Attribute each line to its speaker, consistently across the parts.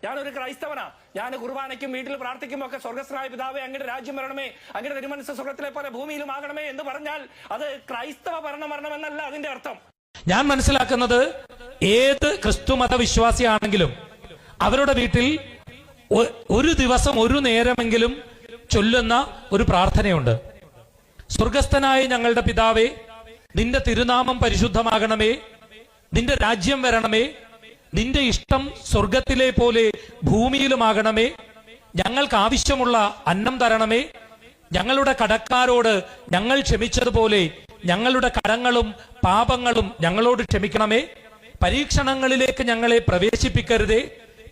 Speaker 1: ഞാനൊരു ക്രൈസ്തവനാ. ഞാൻ കുർബാനയ്ക്കും വീട്ടിൽ പ്രാർത്ഥിക്കുമ്പോൾ ഒക്കെ സ്വർഗസ്ഥനായ പിതാവേ അങ്ങയുടെ രാജ്യം വരണമേ, അങ്ങയുടെ തിരുമനസ്സ് സ്വർഗത്തിലെ പോലെ ഭൂമിയിലും ആകണമേ എന്ന് പറഞ്ഞാൽ അത് ക്രൈസ്തവ ഭരണം വരണമെന്നല്ല അതിന്റെ അർത്ഥം.
Speaker 2: ഞാൻ മനസ്സിലാക്കുന്നത് ഏത് ക്രിസ്തുമത വിശ്വാസിയാണെങ്കിലും അവരുടെ വീട്ടിൽ ഒരു ദിവസം ഒരു നേരമെങ്കിലും ചൊല്ലുന്ന ഒരു പ്രാർത്ഥനയുണ്ട്. സ്വർഗസ്ഥനായ ഞങ്ങളുടെ പിതാവേ, നിന്റെ തിരുനാമം പരിശുദ്ധമാകണമേ, നിന്റെ രാജ്യം വരണമേ, നിന്റെ ഇഷ്ടം സ്വർഗത്തിലെ പോലെ ഭൂമിയിലുമാകണമേ, ഞങ്ങൾക്ക് ആവശ്യമുള്ള അന്നം തരണമേ, ഞങ്ങളുടെ കടക്കാരോട് ഞങ്ങൾ ക്ഷമിച്ചതുപോലെ ഞങ്ങളുടെ കടങ്ങളും പാപങ്ങളും ഞങ്ങളോട് ക്ഷമിക്കണമേ, പരീക്ഷണങ്ങളിലേക്ക് ഞങ്ങളെ പ്രവേശിപ്പിക്കരുതേ,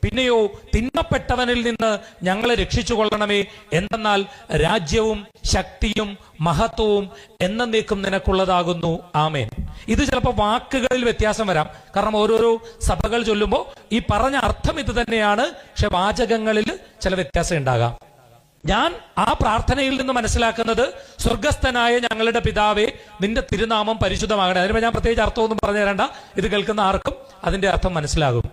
Speaker 2: പിന്നെയോ തിന്മപ്പെട്ടവനിൽ നിന്ന് ഞങ്ങളെ രക്ഷിച്ചുകൊള്ളണമേ. എന്തെന്നാൽ രാജ്യവും ശക്തിയും മഹത്വവും എന്നേക്കും നിനക്കുള്ളതാകുന്നു. ആമേൻ. ഇത് ചിലപ്പോൾ വാക്കുകളിൽ വ്യത്യാസം വരാം, കാരണം ഓരോരോ സഭകൾ ചൊല്ലുമ്പോൾ ഈ പറഞ്ഞ അർത്ഥം ഇത് തന്നെയാണ്, പക്ഷെ വാചകങ്ങളിൽ ചില വ്യത്യാസം ഉണ്ടാകാം. ഞാൻ ആ പ്രാർത്ഥനയിൽ നിന്ന് മനസ്സിലാക്കുന്നത് സ്വർഗസ്ഥനായ ഞങ്ങളുടെ പിതാവേ, നിന്റെ തിരുനാമം പരിശുദ്ധമാകണേ. അതിന് ഞാൻ പ്രത്യേകിച്ച് അർത്ഥമൊന്നും പറഞ്ഞു തരണ്ട, ഇത് കേൾക്കുന്ന ആർക്കും അതിന്റെ അർത്ഥം മനസ്സിലാകും.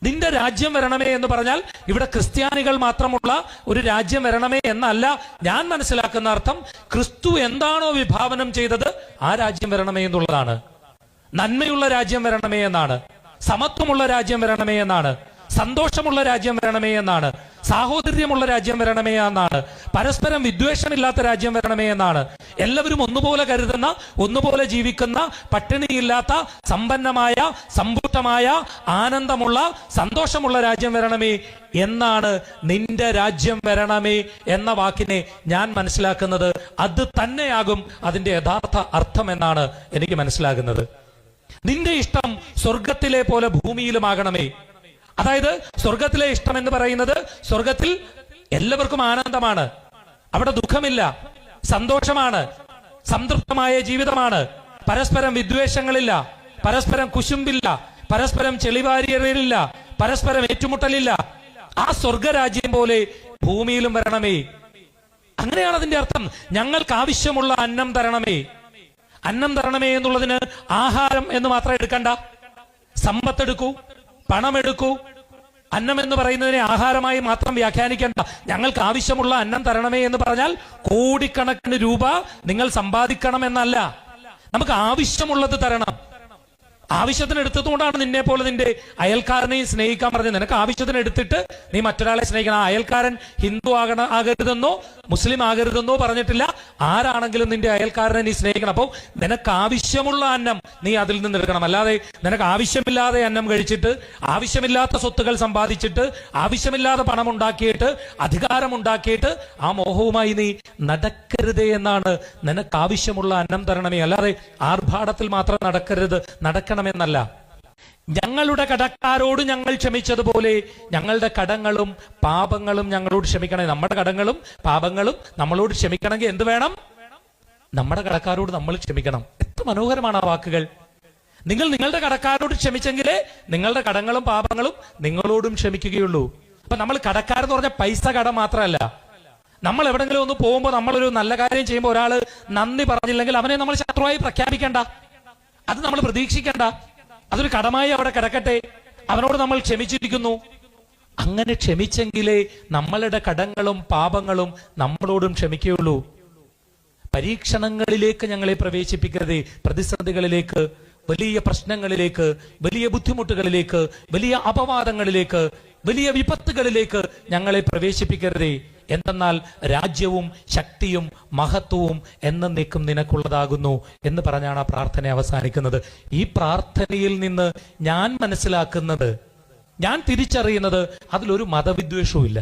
Speaker 2: നിന്റെ രാജ്യം വരണമേ എന്ന് പറഞ്ഞാൽ ഇവിടെ ക്രിസ്ത്യാനികൾ മാത്രമുള്ള ഒരു രാജ്യം വരണമേ എന്നല്ല ഞാൻ മനസ്സിലാക്കുന്ന അർത്ഥം. ക്രിസ്തു എന്താണോ വിഭാവനം ചെയ്തത് ആ രാജ്യം വരണമേ എന്നുള്ളതാണ്. നന്മയുള്ള രാജ്യം വരണമേ എന്നാണ്, സമത്വമുള്ള രാജ്യം വരണമേ എന്നാണ്, സന്തോഷമുള്ള രാജ്യം വരണമേ എന്നാണ്, സാഹോദര്യമുള്ള രാജ്യം വരണമേ എന്നാണ്, പരസ്പരം വിദ്വേഷമില്ലാത്ത രാജ്യം വരണമേ എന്നാണ്, എല്ലാവരും ഒന്നുപോലെ കരുതുന്ന, ഒന്നുപോലെ ജീവിക്കുന്ന, പട്ടിണിയില്ലാത്ത, സമ്പന്നമായ, സമ്പുഷ്ടമായ, ആനന്ദമുള്ള, സന്തോഷമുള്ള രാജ്യം വരണമേ എന്നാണ്. നിന്റെ രാജ്യം വരണമേ എന്ന വാക്കിനെ ഞാൻ മനസ്സിലാക്കുന്നത് അത് തന്നെയാകും അതിന്റെ യഥാർത്ഥ അർത്ഥം എന്നാണ് എനിക്ക് മനസ്സിലാകുന്നത്. നിന്റെ ഇഷ്ടം സ്വർഗത്തിലെ പോലെ ഭൂമിയിലുമാകണമേ. അതായത് സ്വർഗത്തിലെ ഇഷ്ടം എന്ന് പറയുന്നത് സ്വർഗത്തിൽ എല്ലാവർക്കും ആനന്ദമാണ്, അവിടെ ദുഃഖമില്ല, സന്തോഷമാണ്, സംതൃപ്തമായ ജീവിതമാണ്, പരസ്പരം വിദ്വേഷങ്ങളില്ല, പരസ്പരം കുശുമ്പില്ല, പരസ്പരം ചെളിവാരിയറിയില്ല, പരസ്പരം ഏറ്റുമുട്ടലില്ല. ആ സ്വർഗരാജ്യം പോലെ ഭൂമിയിലും വരണമേ. അങ്ങനെയാണ് അതിന്റെ അർത്ഥം. ഞങ്ങൾക്ക് ആവശ്യമുള്ള അന്നം തരണമേ. അന്നം തരണമേ എന്നുള്ളതിന് ആഹാരം എന്ന് മാത്രം എടുക്കണ്ട, സമ്പത്തെടുക്കൂ, പണമെടുക്കൂ. അന്നം എന്ന് പറയുന്നതിനെ ആഹാരമായി മാത്രം വ്യാഖ്യാനിക്കേണ്ട. ഞങ്ങൾക്ക് ആവശ്യമുള്ള അന്നം തരണമേ എന്ന് പറഞ്ഞാൽ കോടിക്കണക്കിന് രൂപ നിങ്ങൾ സമ്പാദിക്കണം എന്നല്ല, നമുക്ക് ആവശ്യമുള്ളത് തരണം. ആവശ്യത്തിന് എടുത്തതുകൊണ്ടാണ് നിന്നെ പോലെ നിന്റെ അയൽക്കാരനെയും സ്നേഹിക്കാൻ പറഞ്ഞത്. നിനക്ക് ആവശ്യത്തിന് എടുത്തിട്ട് നീ മറ്റൊരാളെ സ്നേഹിക്കണം. ആയൽക്കാരൻ ഹിന്ദു ആകരുതെന്നോ മുസ്ലിം ആകരുതെന്നോ പറഞ്ഞിട്ടില്ല. ആരാണെങ്കിലും നിന്റെ അയൽക്കാരനെ നീ സ്നേഹിക്കണം. അപ്പോൾ നിനക്ക് ആവശ്യമുള്ള അന്നം നീ അതിൽ നിന്ന് എടുക്കണം. അല്ലാതെ നിനക്ക് ആവശ്യമില്ലാതെ അന്നം കഴിച്ചിട്ട്, ആവശ്യമില്ലാത്ത സ്വത്തുകൾ സമ്പാദിച്ചിട്ട്, ആവശ്യമില്ലാതെ പണം ഉണ്ടാക്കിയിട്ട്, അധികാരം ഉണ്ടാക്കിയിട്ട് ആ മോഹവുമായി നീ നടക്കരുതേ എന്നാണ്. നിനക്ക് ആവശ്യമുള്ള അന്നം തരണമേ, അല്ലാതെ ആർഭാടത്തിൽ മാത്രം നടക്കണമെന്നല്ല. ഞങ്ങളുടെ കടക്കാരോട് ഞങ്ങൾ ക്ഷമിച്ചതുപോലെ ഞങ്ങളുടെ കടങ്ങളും പാപങ്ങളും ഞങ്ങളോട് ക്ഷമിക്കണേ. നമ്മുടെ കടങ്ങളും പാപങ്ങളും നമ്മളോട് ക്ഷമിക്കണമെങ്കിൽ എന്ത് വേണം? നമ്മുടെ കടക്കാരോട് നമ്മൾ ക്ഷമിക്കണം. എത്ര മനോഹരമാണ് ആ വാക്കുകൾ. നിങ്ങൾ നിങ്ങളുടെ കടക്കാരോട് ക്ഷമിച്ചെങ്കിലേ നിങ്ങളുടെ കടങ്ങളും പാപങ്ങളും നിങ്ങളോടും ക്ഷമിക്കുകയുള്ളൂ. അപ്പൊ നമ്മൾ കടക്കാരെന്ന് പറഞ്ഞ പൈസ കടം മാത്രമല്ല. നമ്മൾ എവിടെങ്കിലും ഒന്ന് പോകുമ്പോൾ നമ്മളൊരു നല്ല കാര്യം ചെയ്യുമ്പോൾ ഒരാള് നന്ദി പറഞ്ഞില്ലെങ്കിൽ അവനെ നമ്മൾ ശത്രുവായി പ്രഖ്യാപിക്കേണ്ട, അത് നമ്മൾ പ്രതീക്ഷിക്കേണ്ട. അതൊരു കടമായി അവിടെ കിടക്കട്ടെ. അവനോട് നമ്മൾ ക്ഷമിച്ചിരിക്കുന്നു. അങ്ങനെ ക്ഷമിച്ചെങ്കിലേ നമ്മളുടെ കടങ്ങളും പാപങ്ങളും നമ്മളോടും ക്ഷമിക്കുകയുള്ളൂ. പരീക്ഷണങ്ങളിലേക്ക് ഞങ്ങളെ പ്രവേശിപ്പിക്കരുതേ, പ്രതിസന്ധികളിലേക്ക്, വലിയ പ്രശ്നങ്ങളിലേക്ക്, വലിയ ബുദ്ധിമുട്ടുകളിലേക്ക്, വലിയ അപവാദങ്ങളിലേക്ക്, വലിയ വിപത്തുകളിലേക്ക് ഞങ്ങളെ പ്രവേശിപ്പിക്കരുതേ. എന്തെന്നാൽ രാജ്യവും ശക്തിയും മഹത്വവും എന്നേക്കും നിനക്കുള്ളതാകുന്നു എന്ന് പറഞ്ഞാണ് ആ പ്രാർത്ഥന അവസാനിക്കുന്നത്. ഈ പ്രാർത്ഥനയിൽ നിന്ന് ഞാൻ മനസ്സിലാക്കുന്നത്, ഞാൻ തിരിച്ചറിയുന്നത് അതിലൊരു മതവിദ്വേഷവും ഇല്ല.